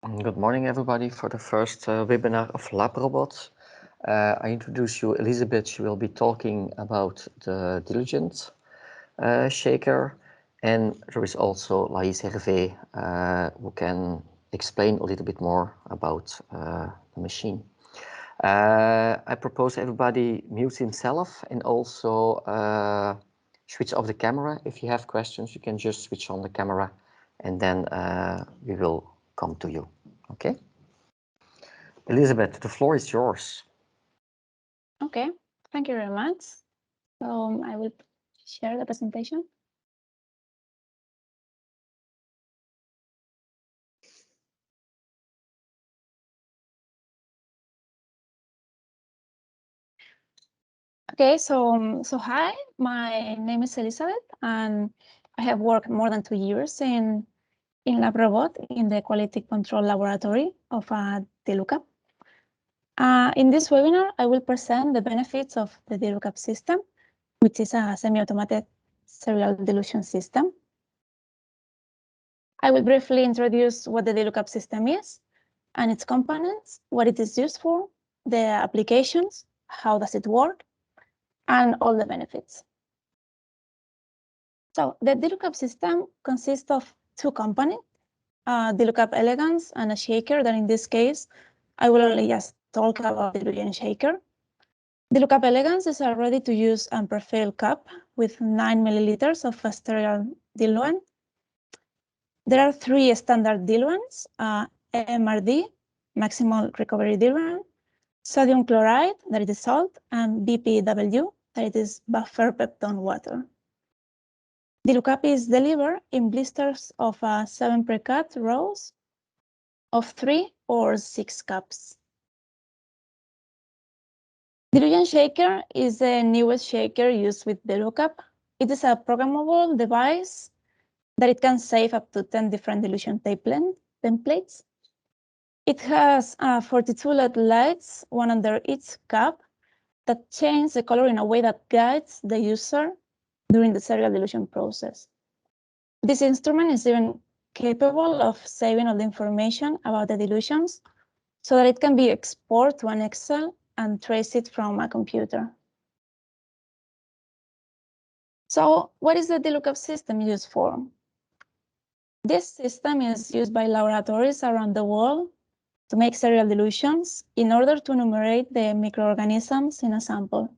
Good morning, everybody, for the first webinar of Lab Robots. I introduce you Elizabeth. She will be talking about the Dilugent Shaker, and there is also Laïs Hervé, who can explain a little bit more about the machine. I propose everybody mute himself and also switch off the camera. If you have questions, you can just switch on the camera and then we will come to you. Okay. Elizabeth, the floor is yours. Okay, thank you very much. So I will share the presentation. Okay, so hi, my name is Elizabeth, and I have worked more than 2 years in Lab Robot in the quality control laboratory of Dilugent. In this webinar, I will present the benefits of the Dilugent system, which is a semi-automated serial dilution system. I will briefly introduce what the Dilugent system is and its components, what it is used for, the applications, how does it work, and all the benefits. So the Dilugent system consists of two components, Dilugent Elegance and a shaker, that in this case, I will only just talk about the Dilugent Shaker. Dilugent Elegance is a ready-to-use and pre-filled cup with 9 milliliters of a sterile diluent. There are 3 standard diluents, MRD, maximal recovery diluent, sodium chloride, that is salt, and BPW, that is buffer peptone water. Dilugent is delivered in blisters of 7 pre-cut rows of 3 or 6 cups. Dilugent Shaker is the newest shaker used with Dilugent. It is a programmable device that it can save up to 10 different dilution templates. It has 42 LED lights, one under each cup, that change the color in a way that guides the user during the serial dilution process. This instrument is even capable of saving all the information about the dilutions so that it can be exported to an Excel and trace it from a computer. So what is the Dilugent system used for? This system is used by laboratories around the world to make serial dilutions in order to enumerate the microorganisms in a sample.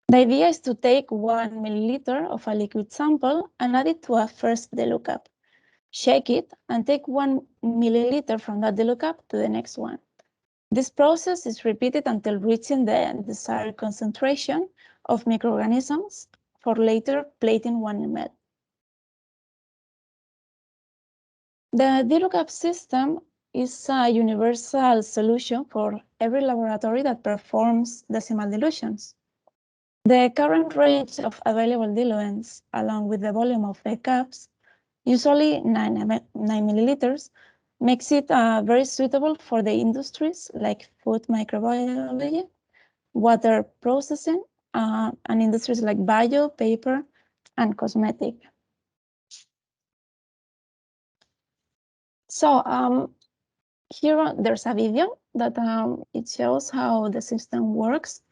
The idea is to take 1 milliliter of a liquid sample and add it to a first Dilugent, shake it, and take 1 milliliter from that Dilugent to the next one. This process is repeated until reaching the desired concentration of microorganisms for later plating 1 ml. The Dilugent system is a universal solution for every laboratory that performs decimal dilutions. The current range of available diluents, along with the volume of the cups, usually 9 milliliters, makes it very suitable for the industries like food microbiology, water processing, and industries like bio, paper, and cosmetic. So here there's a video that it shows how the system works.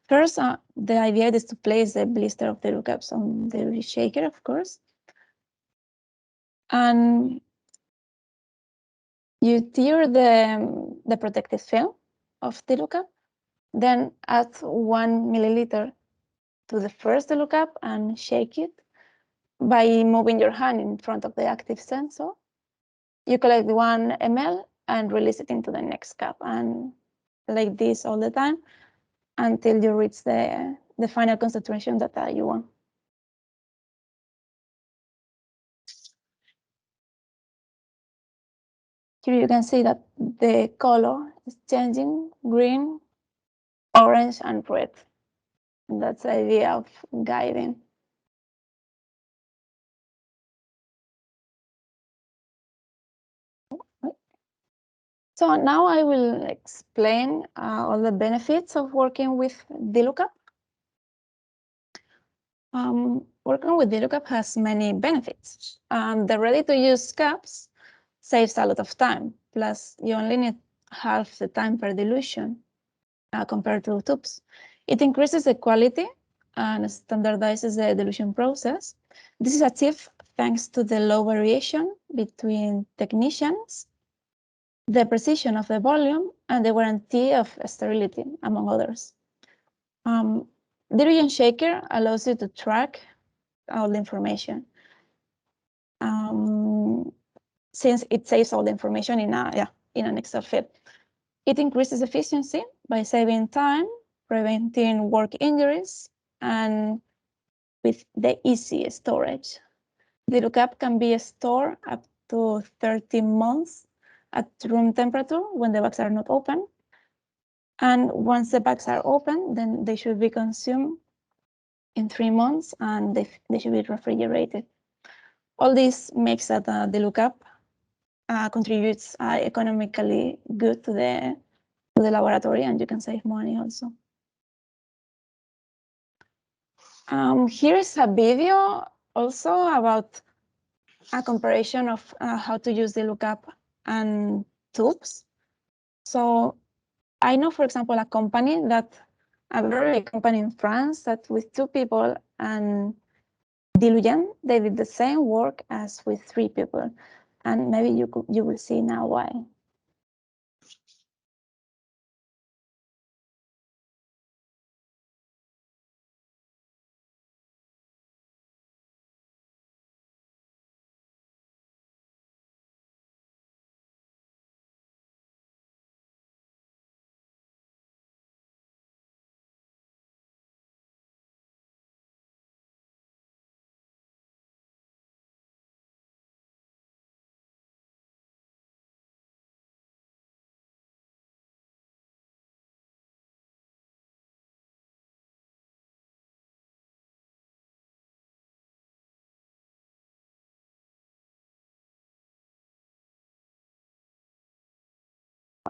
First, the idea is to place the blister of the Dilugent on the shaker, of course. And you tear the protective film of Dilugent, then add 1 milliliter to the first Dilugent and shake it by moving your hand in front of the active sensor. You collect 1 ml and release it into the next cup, and like this all the time until you reach the final concentration that you want. Here you can see that the color is changing: green, orange, and red. And that's the idea of guiding. So now I will explain all the benefits of working with Dilugent. Working with Dilugent has many benefits. The ready-to-use cups saves a lot of time plus you only need half the time per dilution compared to tubes. It increases the quality and standardizes the dilution process. This is achieved thanks to the low variation between technicians, the precision of the volume, and the guarantee of sterility, among others. Dilugent Shaker allows you to track all the information. Since it saves all the information in an Excel field. It increases efficiency by saving time, preventing work injuries, and with the easy storage. The lookup can be stored up to 30 months at room temperature when the bags are not open. And once the bags are open, then they should be consumed in 3 months and they should be refrigerated. All this makes that the lookup contributes economically good to the laboratory, and you can save money also. Here is a video also about a comparison of how to use the lookup and tubes. So I know, for example, a very big company in France that with 2 people and Dilugent, they did the same work as with 3 people. And maybe you will see now why.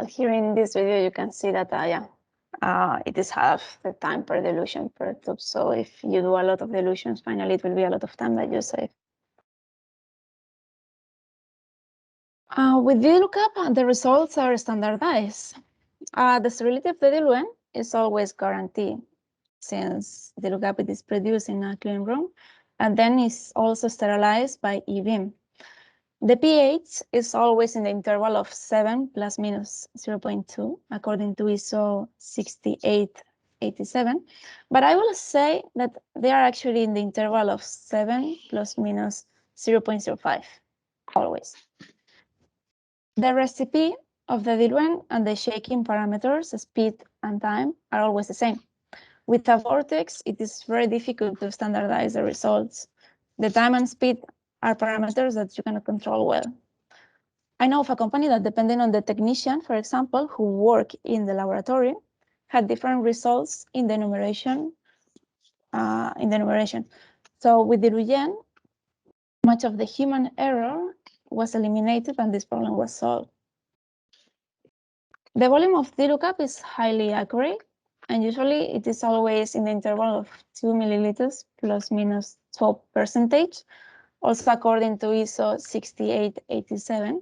Here in this video, you can see that it is half the time per dilution per tube. So if you do a lot of dilutions, finally it will be a lot of time that you save. With VLOOKUP, the results are standardized. The sterility of the diluent is always guaranteed since the VLOOKUP is produced in a clean room and then is also sterilized by e-beam. The pH is always in the interval of 7 plus minus 0.2 according to ISO 6887, but I will say that they are actually in the interval of 7 plus minus 0.05 always. The recipe of the diluent and the shaking parameters, speed and time, are always the same. With a vortex, it is very difficult to standardize the results. The time and speed are parameters that you cannot control well. I know of a company that, depending on the technician, for example, who work in the laboratory, had different results in the numeration. So with Dilugent, much of the human error was eliminated and this problem was solved. The volume of DLOOKUP is highly accurate, and usually it is always in the interval of 2 milliliters plus minus 12%, also according to ISO 6887.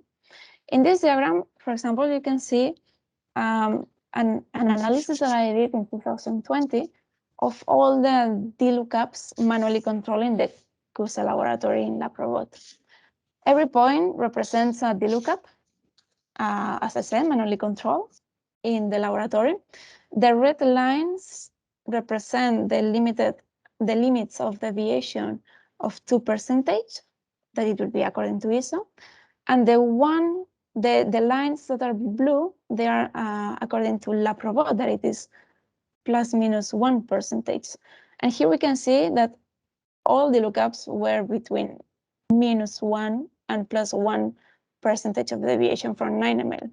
In this diagram, for example, you can see an analysis that I did in 2020 of all the DLOOKUPs manually controlling the CUSE laboratory in LabRobot. Every point represents a DLOOKUP, as I said, manually controlled in the laboratory. The red lines represent the limits of deviation of 2%, that it would be according to ISO. And the lines that are blue, they are according to LabRobot, that it is plus minus 1%. And here we can see that all the lookups were between minus 1 and plus 1% of deviation from 9 ml.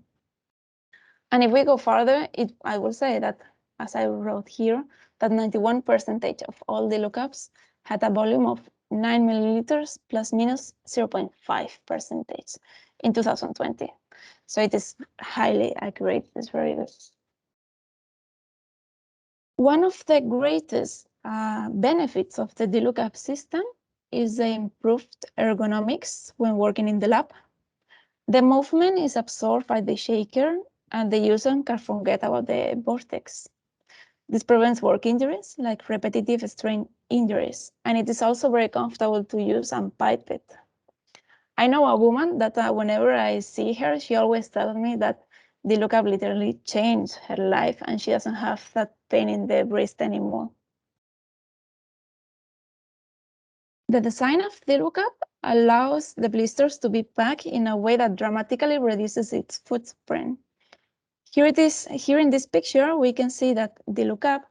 And if we go further, I will say that, as I wrote here, that 91% of all the lookups had a volume of 9 milliliters plus minus 0.5% in 2020. So it is highly accurate. It's very good. One of the greatest benefits of the DLOOKUP system is the improved ergonomics when working in the lab. The movement is absorbed by the shaker, and the user can forget about the vortex. This prevents work injuries, like repetitive strain injuries, and it is also very comfortable to use and pipe it. I know a woman that whenever I see her, she always tells me that Dilugent literally changed her life and she doesn't have that pain in the wrist anymore. The design of Dilugent allows the blisters to be packed in a way that dramatically reduces its footprint. Here in this picture, we can see that Dilugent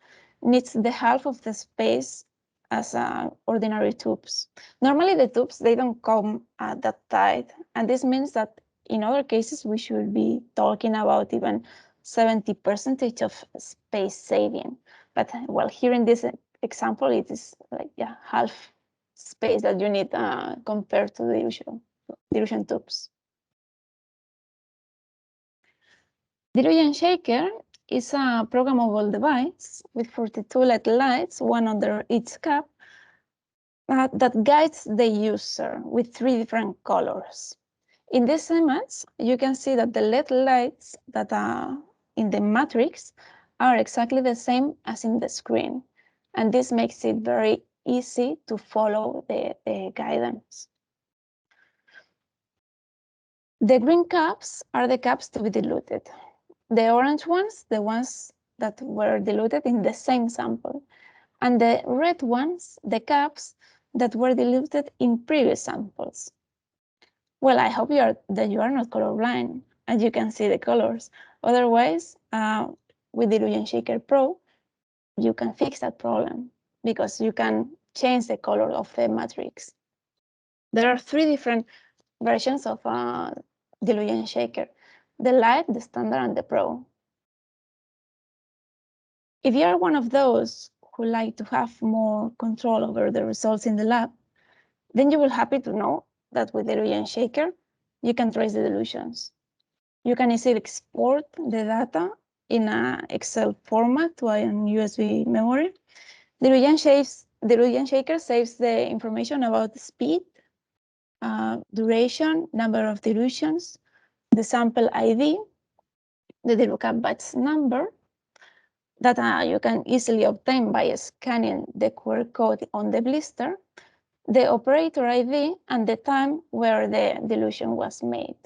needs the half of the space as ordinary tubes. Normally the tubes, they don't come that tight, and this means that in other cases we should be talking about even 70% of space saving. But well, here in this example, it is like half space that you need compared to the dilution tubes. Dilugent Shaker is a programmable device with 42 LED lights, one under each cap, that guides the user with 3 different colors. In this image, you can see that the LED lights that are in the matrix are exactly the same as in the screen. And this makes it very easy to follow the guidance. The green caps are the caps to be diluted. The orange ones, the ones that were diluted in the same sample. And the red ones, the caps that were diluted in previous samples. Well, I hope that you are not colorblind and you can see the colors. Otherwise, with Dilugent Shaker Pro, you can fix that problem because you can change the color of the matrix. There are 3 different versions of Dilugent Shaker: the Light, the Standard, and the Pro. If you are one of those who like to have more control over the results in the lab, then you will happy to know that with Dilugent Shaker, you can trace the dilutions. You can easily export the data in an Excel format to an USB memory. Dilugent Shaker saves the information about the speed, duration, number of dilutions, the sample ID, the Dilugent batch number, that you can easily obtain by scanning the QR code on the blister, the operator ID, and the time where the dilution was made.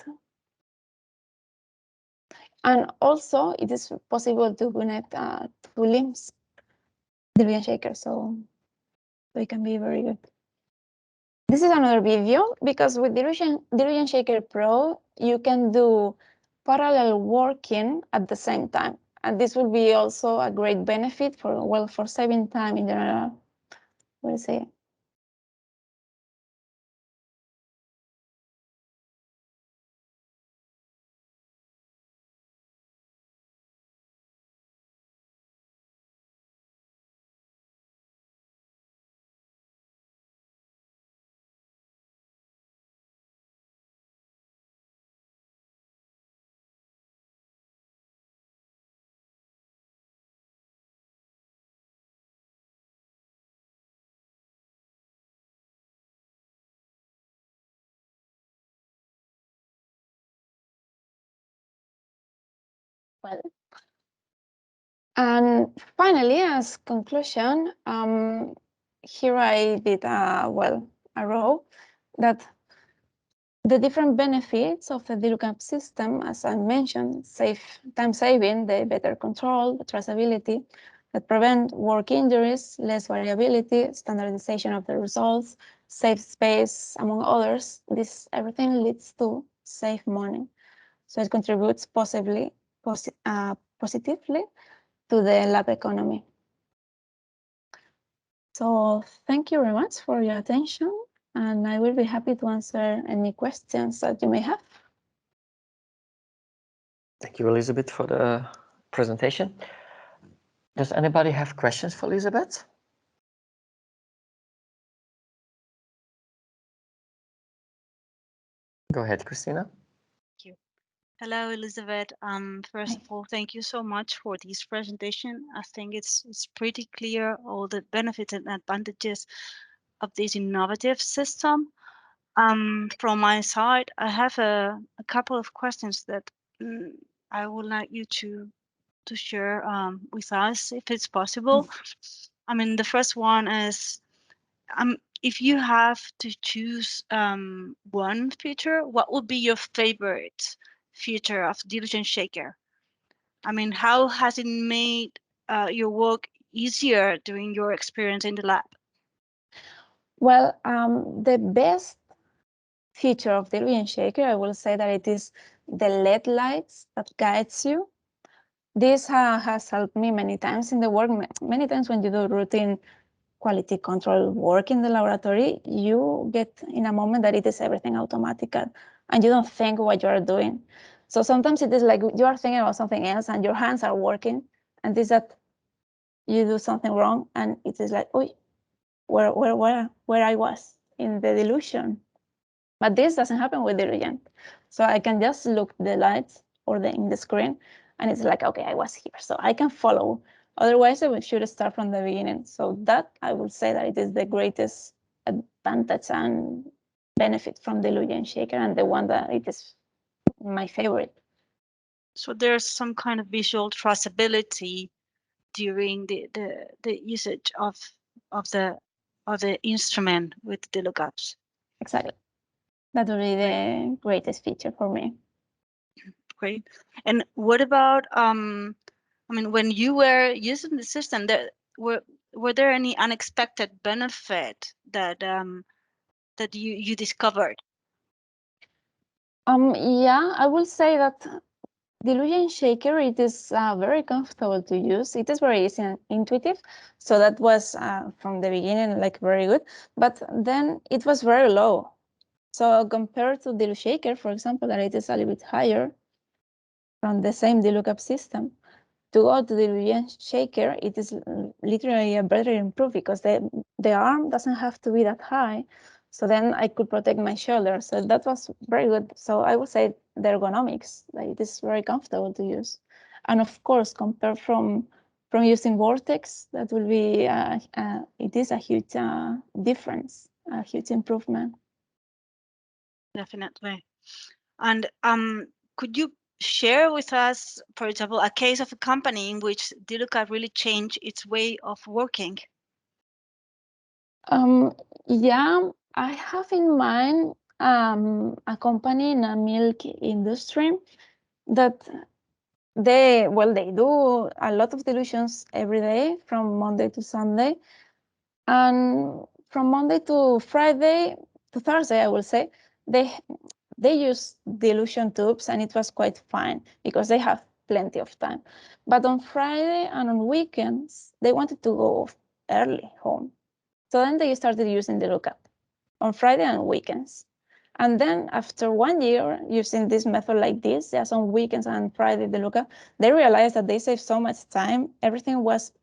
And also, it is possible to connect 2 limbs, Dilugent Shaker, so it can be very good. This is another video because with Dilugent Shaker Pro, you can do parallel working at the same time. And this will be also a great benefit for saving time in general. What do you say? Well, and finally, as conclusion, here I did a row that the different benefits of the Dilugent system, as I mentioned, time saving, the better control, the traceability, that prevent work injuries, less variability, standardization of the results, save space, among others. This everything leads to save money. So it contributes positively to the lab economy. So thank you very much for your attention, and I will be happy to answer any questions that you may have. Thank you, Elizabeth, for the presentation. Does anybody have questions for Elizabeth? Go ahead, Christina. Thank you. Hello, Elizabeth. First of all, thank you so much for this presentation. I think it's pretty clear all the benefits and advantages of this innovative system. From my side, I have a couple of questions that I would like you to share with us, if it's possible. I mean, the first one is, if you have to choose one feature, what would be your favorite feature of Dilugent Shaker? I mean, how has it made your work easier during your experience in the lab? Well, the best feature of the Dilugent Shaker, I will say that it is the LED lights that guides you. This has helped me many times in the work. Many times when you do routine quality control work in the laboratory, you get in a moment that it is everything automatic and you don't think what you are doing. So sometimes it is like you are thinking about something else and your hands are working, and this that you do something wrong and it is like, oh, where I was in the dilution. But this doesn't happen with Dilugent. So I can just look the lights or in the screen, and it's like, okay, I was here. So I can follow. Otherwise, I should start from the beginning. So that, I would say that it is the greatest advantage and benefit from the Dilugent Shaker, and the one that it is my favorite. So there's some kind of visual traceability during the usage of the instrument with the lookups. Exactly. That would be the greatest feature for me. Great. And what about I mean, when you were using the system, were there any unexpected benefit that that you discovered? Yeah, I will say that Dilugent Shaker, it is very comfortable to use. It is very easy and intuitive. So that was from the beginning like very good. But then it was very low. So compared to Dilugent Shaker, for example, that it is a little bit higher from the same DLOOKUP system, to go to the Dilugent Shaker, it is literally a better improve because the arm doesn't have to be that high. So then I could protect my shoulder. So that was very good. So I would say the ergonomics, like it is very comfortable to use. And of course, compared from using Vortex, that will be, it is a huge difference, a huge improvement. Definitely. And could you share with us, for example, a case of a company in which DLOOKUP really changed its way of working? Yeah, I have in mind a company in a milk industry that they do a lot of dilutions every day from Monday to Sunday, and from Monday to Friday to Thursday, I will say they use dilution tubes, and it was quite fine because they have plenty of time. But on Friday and on weekends, they wanted to go early home. So then they started using the lookup on Friday and weekends. And then after 1 year using this method like this, just on weekends and Friday the lookup, they realized that they saved so much time. Everything was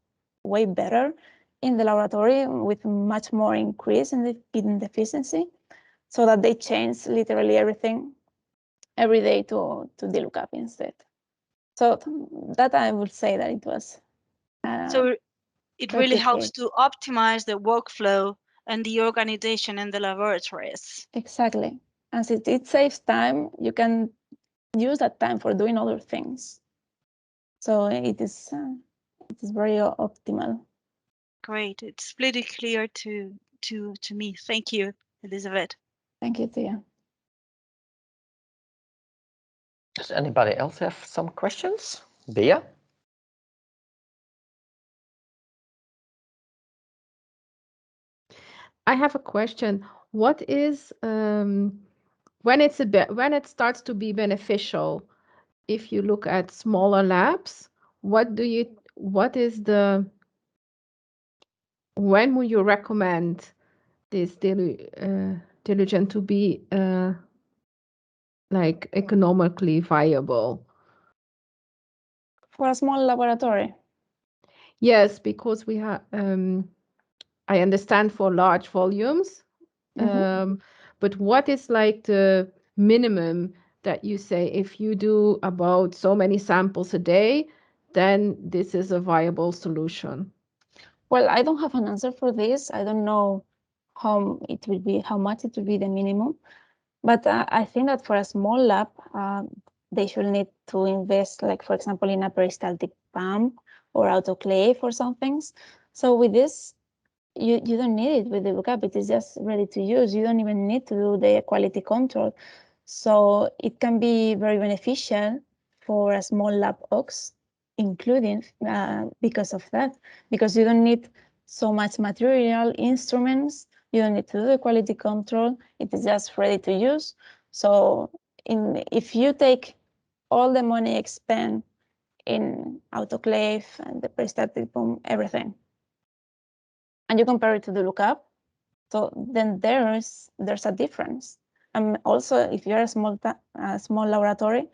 way better in the laboratory with much more increase in the efficiency, so that they changed literally everything every day to the lookup instead. So that I would say that it was So it really helps case. to optimize the workflow and the organization in the laboratories. Exactly. And since it saves time, you can use that time for doing other things. So it is very optimal. Great. It's pretty clear to me. Thank you, Elizabeth. Thank you, Tia. Does anybody else have some questions? Bea? I have a question. What is when it starts to be beneficial? If you look at smaller labs, what is the when would you recommend this diligent to be like economically viable? For a small laboratory. Yes, because we have I understand for large volumes, but what is like the minimum that you say if you do about so many samples a day, then this is a viable solution? Well, I don't have an answer for this. I don't know how much it will be the minimum. But I think that for a small lab, they should need to invest, like, for example, in a peristaltic pump or autoclave or some things. So with this, you don't need it with the Dilugent. It is just ready to use. You don't even need to do the quality control. So it can be very beneficial for a small lab ox, including because of that, because you don't need so much material, instruments, you don't need to do the quality control. It is just ready to use. So if you take all the money expend in autoclave and the peristaltic pump, everything, and you compare it to the Dilugent, so then there's a difference. And also, if you're a small laboratory,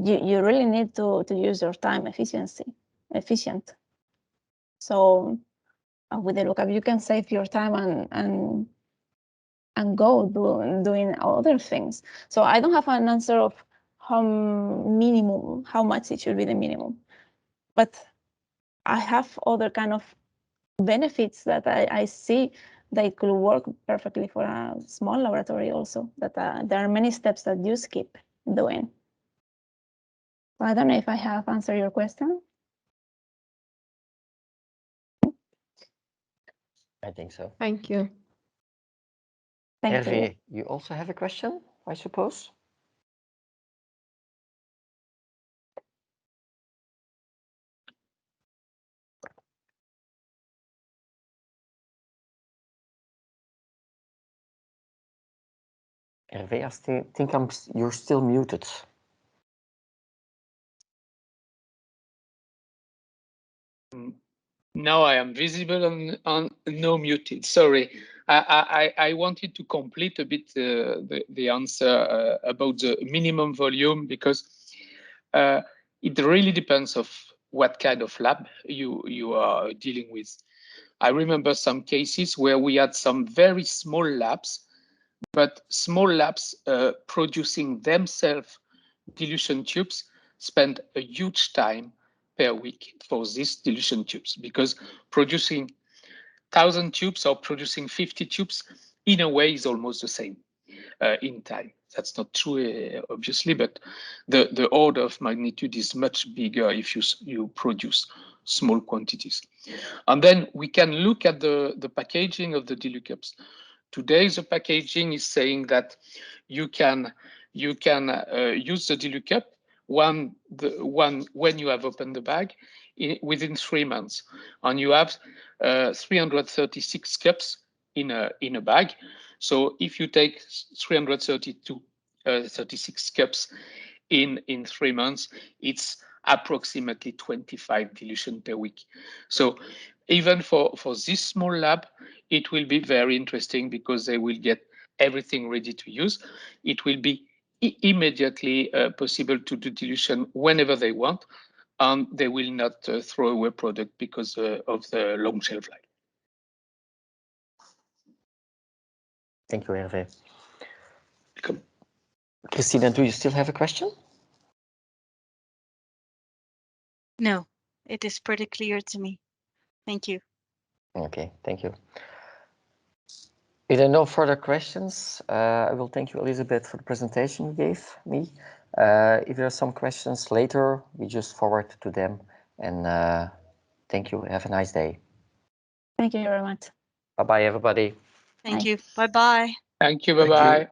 you really need to use your time efficient. So with the Dilugent, you can save your time and go doing other things. So I don't have an answer of how much it should be the minimum, but I have other kind of benefits that I see that it could work perfectly for a small laboratory also, that there are many steps that you skip doing. So I don't know if I have answered your question. I think so. Thank you. Thank you. Hervé, you also have a question, I suppose? Hervé, I think you're still muted. Now I am visible on no muted. Sorry, I wanted to complete a bit the answer about the minimum volume, because it really depends of what kind of lab you are dealing with. I remember some cases where we had some very small labs, but small labs producing themselves dilution tubes spend a huge time per week for these dilution tubes, because producing 1,000 tubes or producing 50 tubes in a way is almost the same in time. That's not true, obviously, but the order of magnitude is much bigger if you produce small quantities. And then we can look at the packaging of the Dilucups. Today, the packaging is saying that you can use the Dilucup when you have opened the bag within 3 months, and you have 336 cups in a bag. So if you take 36 cups in 3 months, it's approximately 25 dilution per week. So even for this small lab, it will be very interesting, because they will get everything ready to use. It will be immediately possible to do dilution whenever they want, and they will not throw away product because of the long shelf life. Thank you, Hervé. Welcome. Christina, do you still have a question? No, it is pretty clear to me. Thank you. Okay, thank you. If there are no further questions, I will thank you, Elizabeth, for the presentation you gave me. If there are some questions later, we just forward to them. And thank you. Have a nice day. Thank you very much. Bye-bye, everybody. Thank Bye. you. Bye-bye. Thank you. Thank you. Bye-bye.